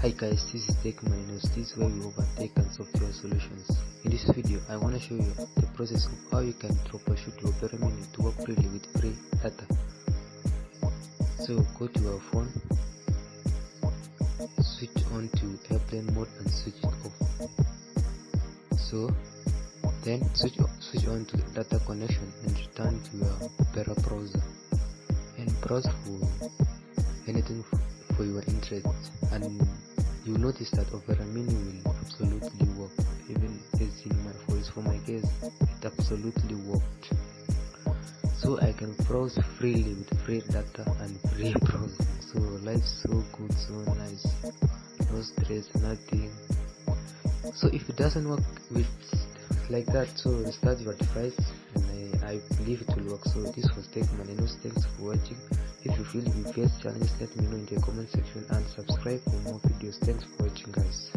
Hi guys, this is Tech Minus. This is where we overtake and software solutions. In this video, I want to show you the process of how you can troubleshoot your Opera Mini to work freely with free data. So go to your phone, switch on to airplane mode and switch it off. So then switch on to data connection and return to your Opera browser and browse for anything for your interest, and you notice that Opera Mini will absolutely work. Even as in my voice, for my case, it absolutely worked. So I can browse freely with free data and free browsing. So life's so good, so nice, no stress, nothing. So if it doesn't work with like that, so restart your device, and I believe it will work. So this was Tech Minus. Thanks for watching. If you feel you face challenges, let me know in the comment section and subscribe for more videos. Thanks for watching, guys.